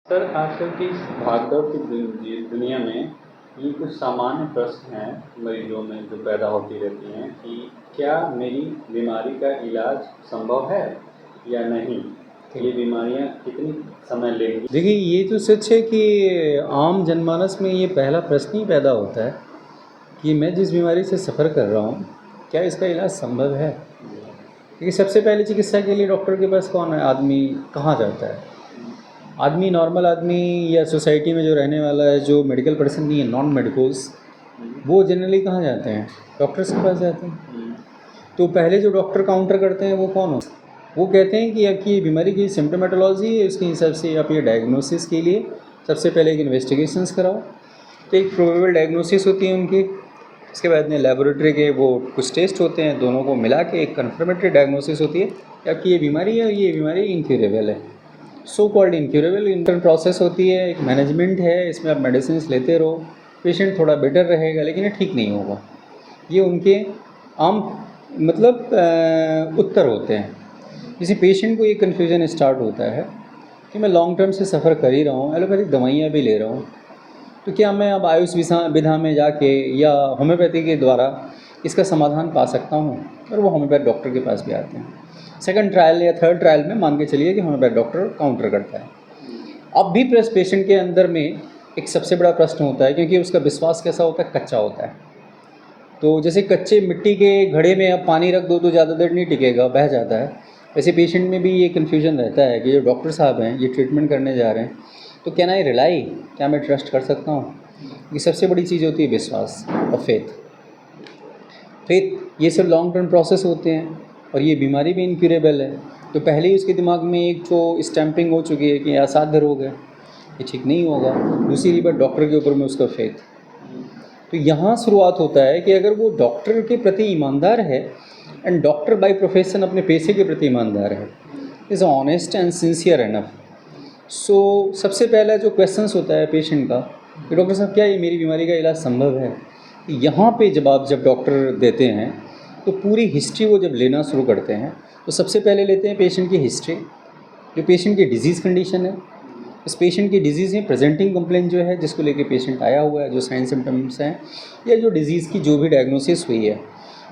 Sir, आजकल की इस भागदौड़ की दुनिया में ये कुछ सामान्य प्रश्न हैं मरीजों में जो पैदा होती रहती हैं कि क्या मेरी बीमारी का इलाज संभव है या नहीं? ये बीमारियां कितनी समय लेंगी? देखिए, ये तो सच है कि आम जनमानस में ये पहला प्रश्न ही पैदा होता है कि मैं जिस बीमारी से सफ़र कर रहा हूँ, क्या इसका इलाज संभव है? क्योंकि सबसे पहले चिकित्सा के लिए डॉक्टर के पास कौन है? आदमी कहाँ जाता है? आदमी, नॉर्मल आदमी या सोसाइटी में जो रहने वाला है, जो मेडिकल पर्सन नहीं है, नॉन मेडिकोस, वो जनरली कहाँ जाते हैं? डॉक्टर्स के पास जाते हैं। तो पहले जो डॉक्टर काउंटर करते हैं वो कौन हो? वो कहते हैं कि आपकी ये बीमारी की सिम्टोमेटोलॉजी है, उसके हिसाब से आप ये डायग्नोसिस के लिए सबसे पहले एक इन्वेस्टिगेशंस कराओ। तो एक प्रोबेबल डायग्नोसिस होती है उनकी, उसके बाद में लेबोरेटरी के वो कुछ टेस्ट होते हैं, दोनों को मिला के एक कन्फर्मेटरी डायग्नोसिस होती है कि आपकी ये बीमारी है, ये बीमारी इनक्यूरेबल है। सो कॉल्ड इनक्यूरेबल इंटरन प्रोसेस होती है, एक मैनेजमेंट है, इसमें आप मेडिसिन लेते रहो, पेशेंट थोड़ा बेटर रहेगा लेकिन ये ठीक नहीं होगा। ये उनके आम उत्तर होते हैं। किसी पेशेंट को ये कन्फ्यूजन स्टार्ट होता है कि मैं लॉन्ग टर्म से सफ़र कर ही रहा हूँ, एलोपैथिक दवाइयाँ भी ले रहा हूँ, तो क्या मैं अब आयुष विधा में जाके या होम्योपैथी के द्वारा इसका समाधान पा सकता हूँ? और वो होम्योपैथ डॉक्टर के पास भी आते हैं। सेकंड ट्रायल या थर्ड ट्रायल में मान के चलिए कि होम्योपैथ डॉक्टर काउंटर करता है। अब भी पेशेंट के अंदर में एक सबसे बड़ा प्रश्न होता है, क्योंकि उसका विश्वास कैसा होता है? कच्चा होता है। तो जैसे कच्चे मिट्टी के घड़े में अब पानी रख दो तो ज़्यादा देर नहीं टिकेगा, बह जाता है। वैसे पेशेंट में भी ये कन्फ्यूजन रहता है कि जो डॉक्टर साहब हैं ये ट्रीटमेंट करने जा रहे हैं, तो कैन आई रिलाई, क्या मैं ट्रस्ट कर सकता हूँ? ये सबसे बड़ी चीज़ होती है विश्वास और फेथ। ये सब लॉन्ग टर्म प्रोसेस होते हैं और ये बीमारी भी इनक्यूरेबल है। तो पहले ही उसके दिमाग में एक जो स्टैंपिंग हो चुकी है कि असाध्य रोग है, ये ठीक नहीं होगा। दूसरी बात, डॉक्टर के ऊपर में उसका फेथ। तो यहाँ शुरुआत होता है कि अगर वो डॉक्टर के प्रति ईमानदार है, एंड डॉक्टर बाय प्रोफेशन अपने पेशे के प्रति ईमानदार है, is honest and sincere enough. So सबसे पहला जो क्वेश्चंस होता है पेशेंट का कि डॉक्टर साहब क्या ये मेरी बीमारी का इलाज संभव है? यहाँ पे जब डॉक्टर देते हैं तो पूरी हिस्ट्री वो जब लेना शुरू करते हैं तो सबसे पहले लेते हैं पेशेंट की हिस्ट्री, जो पेशेंट की डिजीज़ कंडीशन है, इस पेशेंट की डिजीज़ में प्रेजेंटिंग कंप्लेंट जो है जिसको लेके पेशेंट आया हुआ है, जो साइन सिम्टम्स हैं या जो डिज़ीज़ की जो भी डायग्नोसिस हुई है।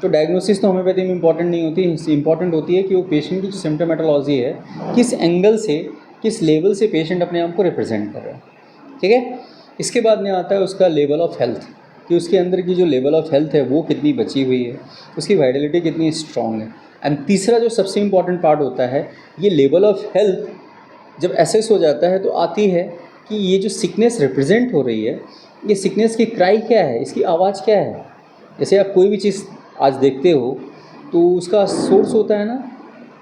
तो डायग्नोसिस तो होम्योपैथी में इंपॉर्टेंट नहीं होती, इंपॉर्टेंट होती है कि वो पेशेंट की जो सिम्टोमेटोलॉजी है किस एंगल से, किस लेवल से पेशेंट अपने आप को रिप्रेजेंट कर रहा है। ठीक है। इसके बाद में आता है उसका लेवल ऑफ हेल्थ, कि उसके अंदर की जो लेवल ऑफ हेल्थ है वो कितनी बची हुई है, उसकी वाइटलिटी कितनी स्ट्रॉन्ग है। एंड तीसरा जो सबसे इम्पॉर्टेंट पार्ट होता है, ये लेवल ऑफ हेल्थ जब एसेस हो जाता है तो आती है कि ये जो सिकनेस रिप्रेजेंट हो रही है, ये सिकनेस की क्राई क्या है, इसकी आवाज़ क्या है। जैसे आप कोई भी चीज़ आज देखते हो तो उसका सोर्स होता है ना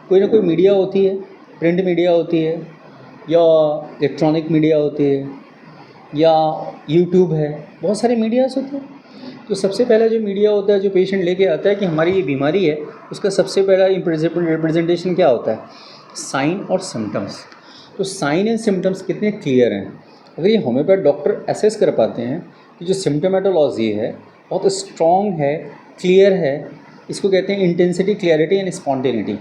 कोई मीडिया होती है, प्रिंट मीडिया होती है या इलेक्ट्रॉनिक मीडिया होती है या यूट्यूब है, बहुत सारे मीडियाज़ होते हैं। तो सबसे पहला जो मीडिया होता है जो पेशेंट लेके आता है कि हमारी ये बीमारी है, उसका सबसे पहला रिप्रेजेंटेशन क्या होता है? साइन और सिम्टम्स। तो साइन एंड सिम्टम्स कितने क्लियर हैं, अगर ये होम्योपैथ डॉक्टर एसेस कर पाते हैं कि जो सिम्टोमेटोलॉजी है बहुत स्ट्रॉन्ग है, क्लियर है, इसको कहते हैं intensity, clarity and spontaneity.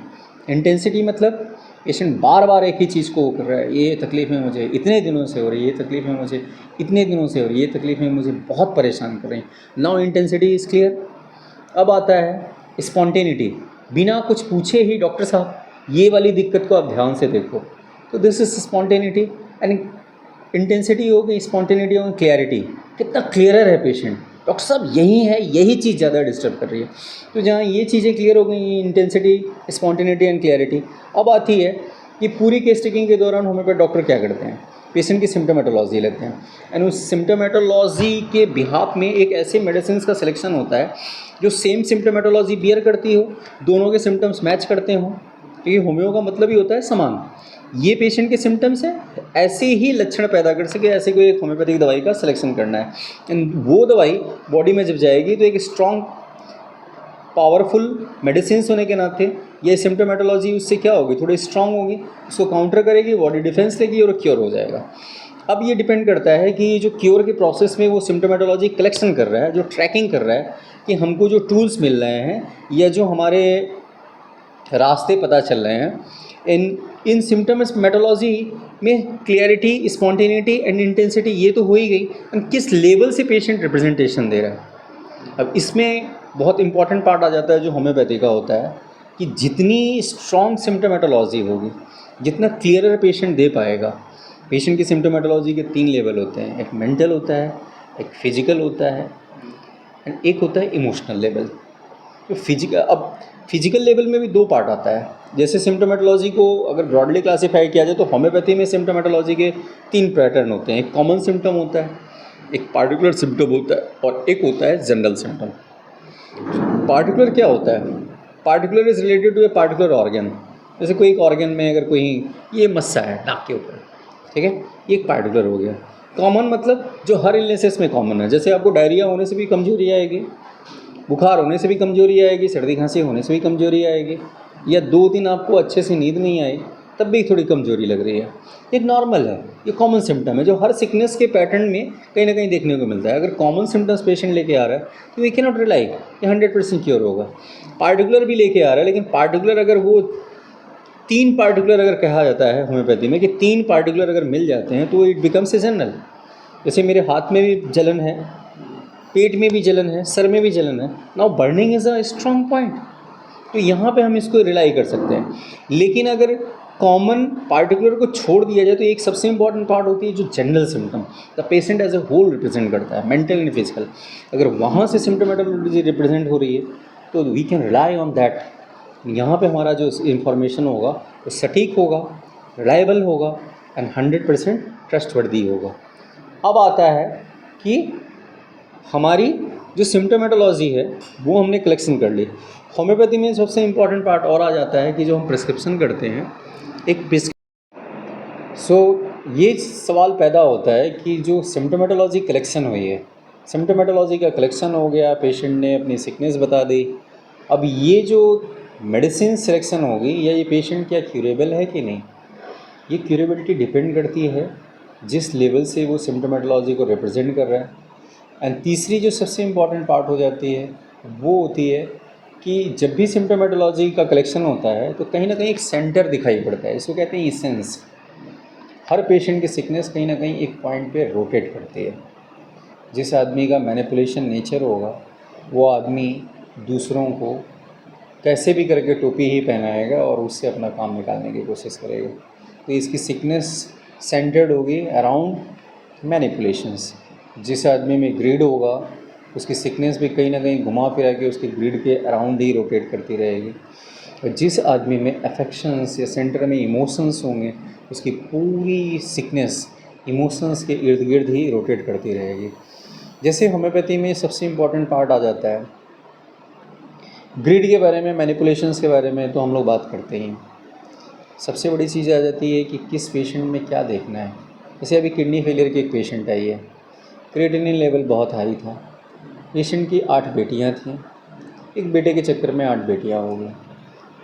Intensity मतलब पेशेंट बार बार एक ही चीज़ को कर रहा है, ये तकलीफ़ है मुझे इतने दिनों से हो रही है, ये तकलीफ़ है मुझे इतने दिनों से हो रही है, ये तकलीफ़ है मुझे बहुत परेशान कर रही है। Now intensity is clear. अब आता है स्पॉन्टेनिटी, बिना कुछ पूछे ही डॉक्टर साहब ये वाली दिक्कत को आप ध्यान से देखो, तो this is spontaneity. And intensity हो गई, स्पॉन्टेनिटी हो गई, क्लियरिटी, कितना क्लियरर है पेशेंट, डॉक्टर साहब यही है, यही चीज़ ज़्यादा डिस्टर्ब कर रही है। तो जहाँ ये चीज़ें क्लियर हो गई, इंटेंसिटी, स्पॉन्टेनिटी एंड क्लियरिटी, अब आती है कि पूरी केस टेकिंग के दौरान होम्योपैथ डॉक्टर क्या करते हैं? पेशेंट की सिम्टोमेटोलॉजी लेते हैं, एंड उस सिम्टोमेटोलॉजी के बिहाफ में एक ऐसे मेडिसिन का सिलेक्शन होता है जो सेम सिम्टोमेटोलॉजी बियर करती हो, दोनों के सिम्टम्स मैच करते हों, क्योंकि होम्यो का मतलब ही होता है समान। ये पेशेंट के सिम्टम्स है, ऐसे ही लक्षण पैदा कर सके, ऐसे कोई एक होम्योपैथिक दवाई का सिलेक्शन करना है। एंड वो दवाई बॉडी में जब जाएगी तो एक स्ट्रॉन्ग पावरफुल मेडिसिन होने के नाते ये सिम्टोमेटोलॉजी उससे क्या होगी, थोड़ी स्ट्रॉन्ग होगी, उसको काउंटर करेगी, बॉडी डिफेंस लेगी और क्योर हो जाएगा। अब ये डिपेंड करता है कि जो क्योर के प्रोसेस में वो सिम्टोमेटोलॉजी कलेक्शन कर रहा है, जो ट्रैकिंग कर रहा है कि हमको जो टूल्स मिल रहे हैं या जो हमारे रास्ते पता चल रहे हैं, इन इन सिम्टोमेटोलॉजी में क्लियरिटी, स्पॉन्टेनिटी एंड इंटेंसिटी ये तो हो ही गई, एंड किस लेवल से पेशेंट रिप्रेजेंटेशन दे रहा है। अब इसमें बहुत इंपॉर्टेंट पार्ट आ जाता है जो होम्योपैथी का होता है कि जितनी स्ट्रॉन्ग सिम्टोमेटोलॉजी होगी, जितना क्लियरर पेशेंट दे पाएगा। पेशेंट की सिम्टोमेटोलॉजी के 3 लेवल होते हैं, एक मेंटल होता है, एक फिजिकल होता है एंड एक होता है इमोशनल लेवल। तो फिजिकल लेवल में भी 2 पार्ट आता है। जैसे सिम्टोमेटोलॉजी को अगर ब्रॉडली क्लासीफाई किया जाए तो होम्योपैथी में सिम्टोमेटोलॉजी के 3 पैटर्न होते हैं। एक कॉमन सिम्टम होता है, एक पार्टिकुलर सिम्टम होता है और एक होता है जनरल सिम्टम। पार्टिकुलर क्या होता है? Particular is related to a particular organ. जैसे कोई एक ऑर्गन में अगर कोई ये मस्सा है नाक के ऊपर, ठीक है, ये एक पार्टिकुलर हो गया। कॉमन मतलब जो हर इलनेसेस में कॉमन है। जैसे आपको डायरिया होने से भी कमजोरी आएगी, बुखार होने से भी कमजोरी आएगी, सर्दी खांसी होने से भी कमजोरी आएगी, या 2 दिन आपको अच्छे से नींद नहीं आई तब भी थोड़ी कमजोरी लग रही है। ये नॉर्मल है, ये कॉमन सिम्टम है जो हर सिकनेस के पैटर्न में कहीं ना कहीं देखने को मिलता है। अगर कॉमन सिम्टम्स पेशेंट लेके आ रहा है तो वी कैन नॉट रिलाई कि 100% क्योर होगा। पार्टिकुलर भी लेके आ रहा है, लेकिन पार्टिकुलर अगर वो 3 पार्टिकुलर अगर कहा जाता है होम्योपैथी में कि 3 पार्टिकुलर अगर मिल जाते हैं तो इट बिकम्स ए जनरल। जैसे मेरे हाथ में भी जलन है, पेट में भी जलन है, सर में भी जलन है, now burning is a strong point, तो यहाँ पे हम इसको रिलाई कर सकते हैं। लेकिन अगर कॉमन पार्टिकुलर को छोड़ दिया जाए तो एक सबसे इंपॉर्टेंट पार्ट होती है जो general symptom, the patient as a whole represent करता है, मेंटल एंड फिजिकल। अगर वहाँ से सिम्टोमेटोलॉजी रिप्रेजेंट हो रही है तो we can rely on that. यहाँ पे हमारा जो इंफॉर्मेशन होगा वो सटीक होगा, रिलायबल होगा एंड 100% ट्रस्टवर्दी होगा। अब आता है कि हमारी जो सिम्टोमेटोलॉजी है वो हमने कलेक्शन कर ली। होम्योपैथी में सबसे इम्पॉर्टेंट पार्ट और आ जाता है कि जो हम प्रिस्क्रिप्शन करते हैं, एक ये सवाल पैदा होता है कि जो सिम्टोमेटोलॉजी कलेक्शन हुई है, सिम्टोमेटोलॉजी का कलेक्शन हो गया, पेशेंट ने अपनी सिकनेस बता दी, अब ये जो मेडिसिन सिलेक्शन होगी या ये पेशेंट क्या क्यूरेबल है कि नहीं, ये क्यूरेबिलिटी डिपेंड करती है जिस लेवल से वो सिम्टोमेटोलॉजी को रिप्रेजेंट कर रहा है। एंड तीसरी जो सबसे इम्पॉर्टेंट पार्ट हो जाती है वो होती है कि जब भी सिम्टोमेटोलॉजी का कलेक्शन होता है तो कहीं ना कहीं एक सेंटर दिखाई पड़ता है, इसको कहते हैं इसेंस। हर पेशेंट की सिकनेस कहीं ना कहीं एक पॉइंट पे रोटेट करती है। जिस आदमी का मैनिपुलेशन नेचर होगा वो आदमी दूसरों को कैसे भी करके टोपी ही पहनाएगा और उससे अपना काम निकालने की कोशिश करेगा। तो इसकी सिकनेस सेंटर्ड होगी अराउंड मैनिपुलेशंस। जिस आदमी में ग्रीड होगा उसकी सिकनेस भी कहीं ना कहीं घुमा फिरा के उसकी ग्रीड के अराउंड ही रोटेट करती रहेगी। और जिस आदमी में अफेक्शंस या सेंटर में इमोशंस होंगे उसकी पूरी सिकनेस इमोशंस के इर्द गिर्द ही रोटेट करती रहेगी। जैसे होम्योपैथी में सबसे इम्पॉर्टेंट पार्ट आ जाता है ग्रिड के बारे में, मैनिपुलेशंस के बारे में तो हम लोग बात करते ही हैं। सबसे बड़ी चीज़ आ जाती है कि किस पेशेंट में क्या देखना है। जैसे अभी किडनी फेलियर की एक पेशेंट आई है, क्रिएटिनिन लेवल बहुत हाई था, पेशेंट की 8 बेटियां थीं, एक बेटे के चक्कर में 8 बेटियां हो गई,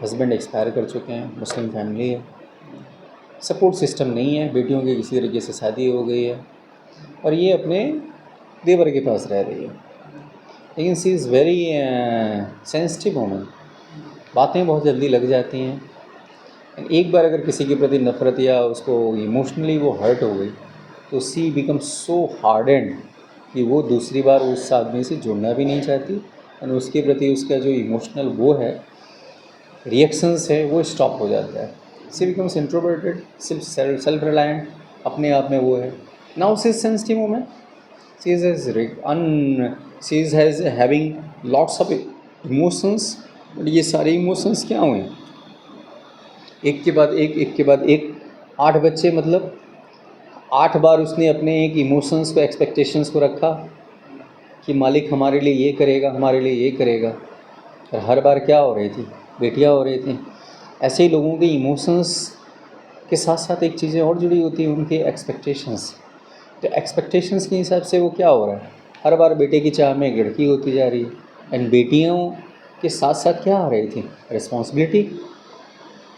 हस्बैंड एक्सपायर कर चुके हैं, मुस्लिम फैमिली है, सपोर्ट सिस्टम नहीं है, बेटियों की किसी तरीके से शादी हो गई है और ये अपने देवर के पास रह रही है। लेकिन सी इज़ वेरी सेंसिटिव वूमन, बातें बहुत जल्दी लग जाती हैं। एक बार अगर किसी के प्रति नफ़रत या उसको इमोशनली वो हर्ट हो गई तो सी बिकम सो हार्डेंड कि वो दूसरी बार उस आदमी से जुड़ना भी नहीं चाहती और उसके प्रति उसका जो इमोशनल वो है रिएक्शंस है वो स्टॉप हो जाता है। सी बिकम्स इंट्रोवर्टेड, सिर्फ सेल्फ रिलायंट, अपने आप में वो है। Now see is sensitive woman, she is having lots of emotions, but ये सारे इमोशंस क्या हुए, एक के बाद एक 8 बच्चे, मतलब 8 बार उसने अपने एक इमोशंस को, एक्सपेक्टेशंस को रखा कि मालिक हमारे लिए ये करेगा, हमारे लिए ये करेगा, और हर बार क्या हो रही थी, बेटियां हो रही थी। ऐसे ही लोगों के इमोशंस के साथ साथ एक चीज़ें और जुड़ी होती हैं, उनके एक्सपेक्टेशंस। तो एक्सपेक्टेशंस के हिसाब से वो क्या हो रहा है, हर बार बेटे की चाह में लड़की होती जा रही है। एंड बेटियों के साथ साथ क्या आ रही थी, रिस्पॉन्सिबिलिटी,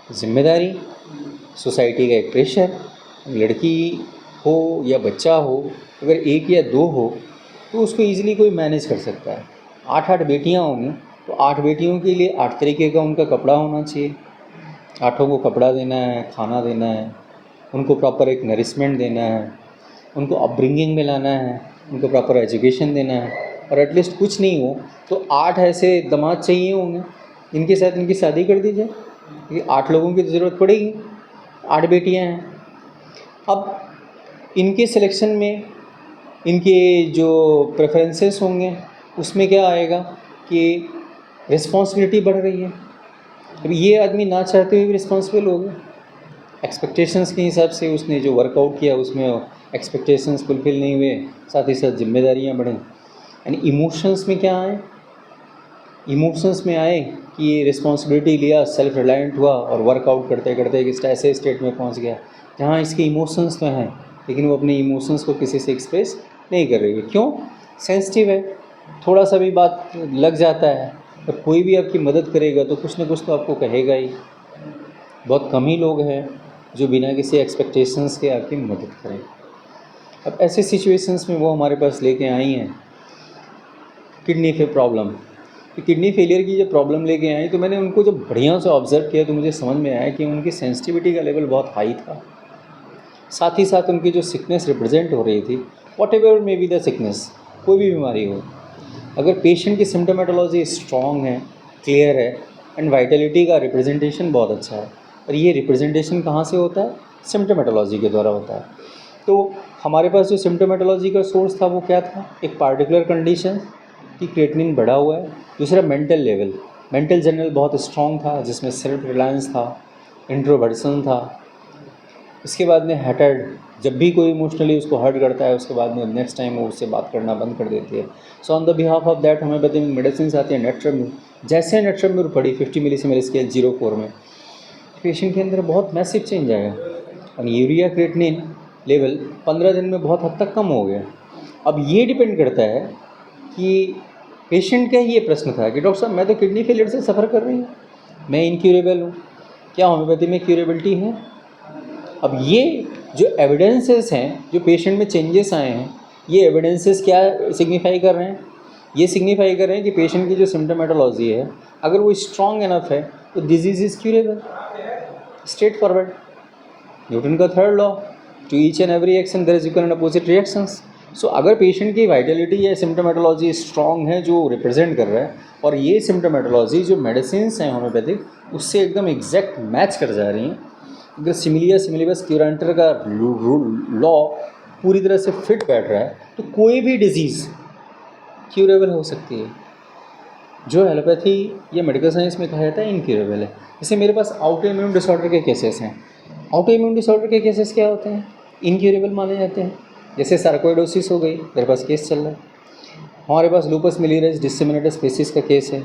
जिम्मेदारी, सोसाइटी का एक प्रेशर। लड़की हो या बच्चा हो, अगर 1 या 2 हो तो उसको ईज़िली कोई मैनेज कर सकता है। 8 बेटियां होंगी तो 8 बेटियों के लिए 8 तरीके का उनका कपड़ा होना चाहिए, आठों को कपड़ा देना है, खाना देना है, उनको प्रॉपर एक नरिशमेंट देना है, उनको अपब्रिंगिंग में लाना है, उनको प्रॉपर एजुकेशन देना है, और एटलीस्ट कुछ नहीं हो तो 8 ऐसे दामाद चाहिए होंगे इनके साथ इनकी शादी कर दी जाए, क्योंकि 8 लोगों की तो ज़रूरत पड़ेगी, 8 बेटियां हैं। अब इनके सिलेक्शन में इनके जो प्रेफरेंसेस होंगे उसमें क्या आएगा कि रिस्पॉन्सिबिलिटी बढ़ रही है। अब ये आदमी ना चाहते हुए भी रिस्पॉन्सिबल हो गया, एक्सपेक्टेशंस के हिसाब से उसने जो वर्कआउट किया उसमें एक्सपेक्टेशंस फुलफिल नहीं हुए, साथ ही साथ जिम्मेदारियां बढ़ें। यानी इमोशंस में क्या आए, इमोशंस में आए कि ये रिस्पॉन्सिबिलिटी लिया, सेल्फ रिलायंट हुआ और वर्कआउट करते करते एक ऐसे स्टेट में पहुंच गया जहां इसके इमोशंस तो हैं लेकिन वो अपने इमोशंस को किसी से एक्सप्रेस नहीं कर रही है। क्यों? सेंसिटिव है, थोड़ा सा भी बात लग जाता है तो कोई भी आपकी मदद करेगा तो कुछ ना कुछ तो आपको कहेगा ही। बहुत कम ही लोग हैं जो बिना किसी एक्सपेक्टेशंस के आपकी मदद करें। अब ऐसे सिचुएशंस में वो हमारे पास लेके आई हैं किडनी पे प्रॉब्लम, किडनी फेलियर की जब प्रॉब्लम लेके आई तो मैंने उनको जब बढ़िया से ऑब्जर्व किया तो मुझे समझ में आया कि उनकी सेंसिटिविटी का लेवल बहुत हाई था। साथ ही साथ उनकी जो सिकनेस रिप्रेजेंट हो रही थी, what ever may be the sickness, कोई भी बीमारी हो, अगर पेशेंट की सिम्टोमेटोलॉजी स्ट्रॉन्ग है, क्लियर है एंड वाइटलिटी का रिप्रेजेंटेशन बहुत अच्छा है, और ये रिप्रेजेंटेशन कहाँ से होता है? सिम्टोमेटोलॉजी के द्वारा होता है। तो हमारे पास जो सिम्टोमेटोलॉजी का सोर्स था वो क्या था? एक पार्टिकुलर कंडीशन कि क्रिएटिनिन बढ़ा हुआ है, दूसरा मेंटल लेवल, मेंटल जनरल बहुत स्ट्रॉन्ग था जिसमें सेल्फ रिलायंस था, इंट्रोवर्सन था। इसके बाद में हर्टेड, जब भी कोई इमोशनली उसको हर्ट करता है उसके बाद में नेक्स्ट टाइम वो उससे बात करना बंद कर देती है। सो on the behalf of that homeopathy में मेडिसिन आती है नेट्रम्यूर, जैसे नेट्रम्यूर पड़ी 50 मिलीसीमेल स्केल 0.4 में, पेशेंट के अंदर बहुत मैसिव चेंज आएगा और यूरिया क्रिएटिनिन लेवल 15 दिन में बहुत हद तक कम हो गया। अब ये डिपेंड करता है कि पेशेंट का ही ये प्रश्न था कि डॉक्टर साहब मैं तो किडनी फेलियर से सफ़र कर रही हूँ, मैं इनक्यूरेबल हूँ, क्या होम्योपैथी में क्यूरेबिलिटी है? अब ये जो एविडेंसेस हैं, जो पेशेंट में चेंजेस आए हैं, ये एविडेंसेस क्या सिग्निफाई कर रहे हैं? ये सिग्निफाई कर रहे हैं कि पेशेंट की जो सिम्टोमेटोलॉजी है अगर वो स्ट्रॉन्ग इनफ है तो disease is curable. Straightforward, Newton का third law, to each and every action there is equal and opposite reactions. So अगर पेशेंट की वाइटलिटी या सिम्टोमेटोलॉजी स्ट्रॉन्ग है जो रिप्रेजेंट कर रहा है, और ये सिम्टोमेटोलॉजी जो मेडिसिन्स हैं होम्योपैथिक उससे एकदम एग्जैक्ट मैच कर जा रही हैं, अगर सिमिलिया सिमिलिबस क्यूरेंटर का लॉ पूरी तरह से फिट बैठ रहा है तो कोई भी डिजीज़ क्यूरेबल हो सकती है, जो एलोपैथी या मेडिकल साइंस में कहा जाता है इनक्यूरेबल है। जैसे मेरे पास आउटो इम्यून डिसऑर्डर के केसेस हैं, आउटो इम्यून डिसऑर्डर के केसेस क्या होते हैं? इनक्यूरेबल माने जाते हैं। जैसे सार्कोइडोसिस हो गई, मेरे पास केस चल रहा है। हमारे पास लूपस मिलियरस डिसेमिनेटस स्पीसीज का केस है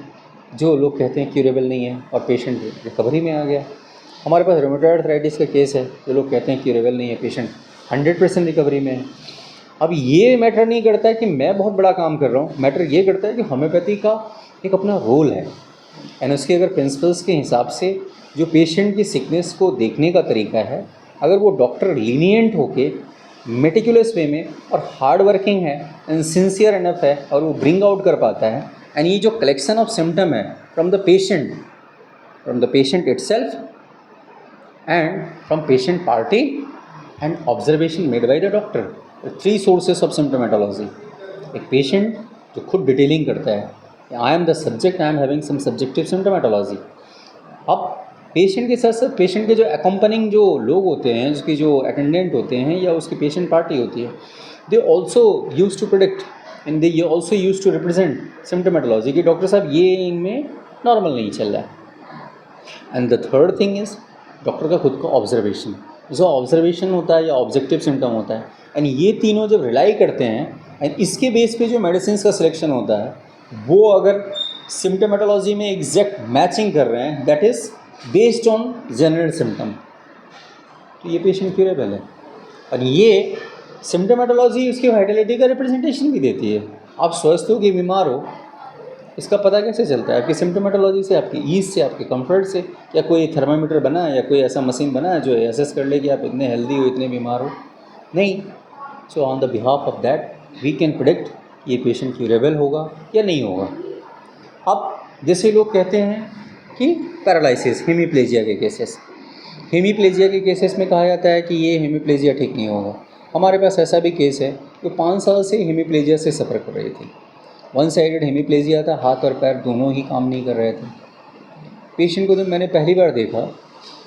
जो लोग कहते हैं क्यूरेबल नहीं है और पेशेंट रिकवरी में आ गया। हमारे पास रोमेटॉइड आर्थराइटिस का केस है जो लोग कहते हैं क्यूरेबल नहीं है, पेशेंट 100% रिकवरी में है। अब ये मैटर नहीं करता है कि मैं बहुत बड़ा काम कर रहा हूँ, मैटर ये करता है कि होम्योपैथी का एक अपना रोल है एंड उसके अगर प्रिंसिपल्स के हिसाब से जो पेशेंट की सिकनेस को देखने का तरीका है, अगर वो डॉक्टर लीनियंट होके मेटिकुलस वे में और हार्ड वर्किंग है एंड सिंसियर इनफ है और वो ब्रिंग आउट कर पाता है, एंड ये जो कलेक्शन ऑफ सिम्टम है from the patient itself and from patient party and observation made by the doctor, 3 sources of symptomatology। एक पेशेंट जो खुद डिटेलिंग करता है, I am the subject, I am having some subjective symptomatology. अब patient के साथ साथ पेशेंट के जो अकम्पनिंग जो लोग होते हैं, उसके जो अटेंडेंट होते हैं या उसकी पेशेंट पार्टी होती है, they also use to predict and they also use to represent symptomatology कि डॉक्टर साहब ये इनमें नॉर्मल नहीं चल रहा है। And the third thing is doctor का खुद का ऑब्जर्वेशन, जो ऑब्जर्वेशन होता है या ऑब्जेक्टिव सिम्टम होता है, एंड ये तीनों जब रिलाई करते हैं एंड इसके बेस पे जो मेडिसिन का सिलेक्शन होता है वो अगर सिम्टोमेटोलॉजी में एग्जैक्ट मैचिंग कर रहे हैं, that is based on general symptom, तो ये पेशेंट क्यूरेबल है। और ये सिम्टोमेटोलॉजी उसकी वाइटलिटी का रिप्रेजेंटेशन भी देती है। आप स्वस्थ हो कि बीमार हो इसका पता कैसे चलता है? आपकी सिम्टोमेटोलॉजी से, आपकी ईज से, आपके कंफर्ट से, या कोई थर्मामीटर बना है या कोई ऐसा मशीन बना है जो एसेस कर ले कि आप इतने हेल्दी हो, इतने बीमार हो? नहीं। So on the behalf of that we can predict ये पेशेंट क्यूरेबल होगा या नहीं होगा। अब जैसे लोग कहते हैं कि पैरालिसिस, हेमीप्लेजिया के केसेस। हेमीप्लेजिया के केसेस में कहा जाता है कि ये हेमीप्लेजिया ठीक नहीं होगा। हमारे पास ऐसा भी केस है जो 5 साल से हेमीप्लेजिया से सफ़र कर रही थी। वन साइडेड हेमीप्लेजिया था, हाथ और पैर दोनों ही काम नहीं कर रहे थे। पेशेंट को जब मैंने पहली बार देखा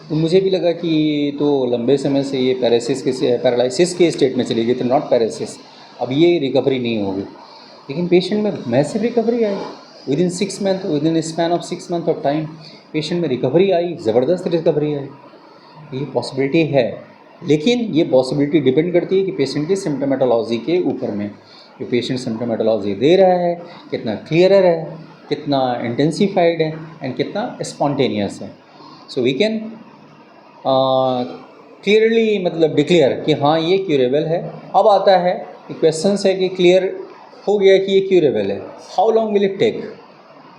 तो मुझे भी लगा कि ये तो लंबे समय से ये पैरालिसिस के स्टेट में चली गई, तो नॉट पैरालिसिस, अब ये रिकवरी नहीं होगी। लेकिन पेशेंट में massive recovery I within 6 month, within span of 6 month of time patient में रिकवरी आई, ज़बरदस्त रिकवरी आई। ये पॉसिबिलिटी है, लेकिन ये पॉसिबिलिटी डिपेंड करती है कि पेशेंट की सिम्टोमेटोलॉजी के ऊपर में। जो पेशेंट सिम्टोमेटोलॉजी दे रहा है कितना क्लियरर है, कितना इंटेंसिफाइड है एंड कितना स्पॉन्टेनियस है। सो वी कैन क्लियरली मतलब डिक्लेयर कि हाँ ये क्यूरेबल है। अब आता है कि क्वेश्चन है कि क्लियर हो गया कि ये क्यूरेबल है, how long will it take,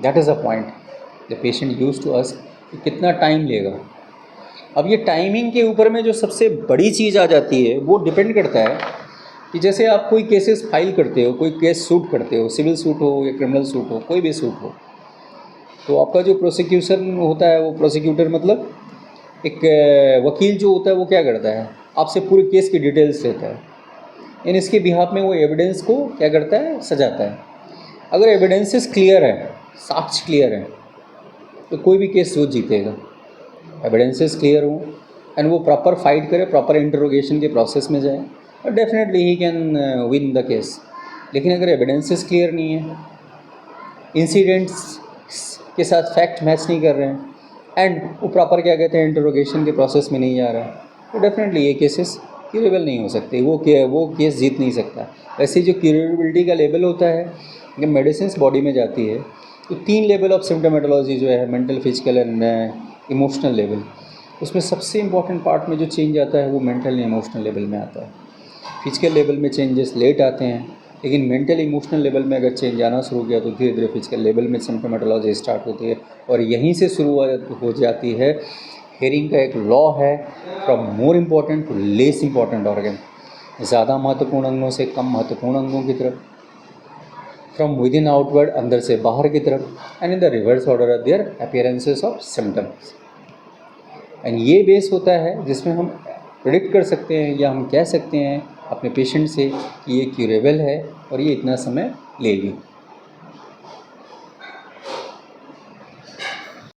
that is a point the patient use to us, कि कितना टाइम लेगा। अब ये टाइमिंग के ऊपर में जो सबसे बड़ी चीज़ आ जाती है वो डिपेंड करता है कि जैसे आप कोई केसेस फाइल करते हो, कोई केस सूट करते हो, सिविल सूट हो या क्रिमिनल सूट हो, कोई भी सूट हो, तो आपका जो प्रोसिक्यूशन होता है, वो प्रोसिक्यूटर मतलब एक वकील जो होता है वो क्या करता है, आपसे पूरे केस की डिटेल्स लेता है, इन इसके बिहाफ में वो एविडेंस को क्या करता है, सजाता है। अगर एविडेंसेस क्लियर है, साक्ष्य क्लियर है, तो कोई भी केस वो जीतेगा। एविडेंसेस क्लियर हो एंड वो प्रॉपर फाइट करे, प्रॉपर इंटरोगेशन के प्रोसेस में जाए, और definitely he can win the case. लेकिन अगर एविडेंसेस क्लियर नहीं है, इंसिडेंट्स के साथ फैक्ट मैच नहीं कर रहे हैं एंड वो प्रॉपर क्या कहते हैं इंटरोगेशन के प्रोसेस में नहीं जा रहा है, तो डेफिनेटली ये केसेस क्यूरेबल नहीं हो सकते, वो केस जीत नहीं सकता। वैसे जो क्यूरेबिलिटी का लेवल होता है, जब मेडिसिन बॉडी में जाती है तो 3 लेवल ऑफ सिम्टोमेटोलॉजी जो है, mental, physical and emotional level, उसमें सबसे इंपॉर्टेंट पार्ट में जो चेंज आता है वो मेंटल इमोशनल लेवल में आता है। फिजिकल लेवल में चेंजेस लेट आते हैं, लेकिन मेंटल इमोशनल लेवल में अगर चेंज आना शुरू किया तो धीरे धीरे फिजिकल लेवल में सिम्टोमेटोलॉजी स्टार्ट होती है, और यहीं से शुरुआत हो जाती है। हेयरिंग का एक लॉ है, from more important to less important organ, ज़्यादा महत्वपूर्ण अंगों से कम महत्वपूर्ण अंगों की तरफ, फ्रॉम विद इन आउटवर्ड, अंदर से बाहर की तरफ, and in the reverse order of their appearances of symptoms. And ये बेस होता है जिसमें हम प्रेडिक्ट कर सकते हैं या हम कह सकते हैं अपने पेशेंट से कि ये क्यूरेबल है और ये इतना समय लेगी।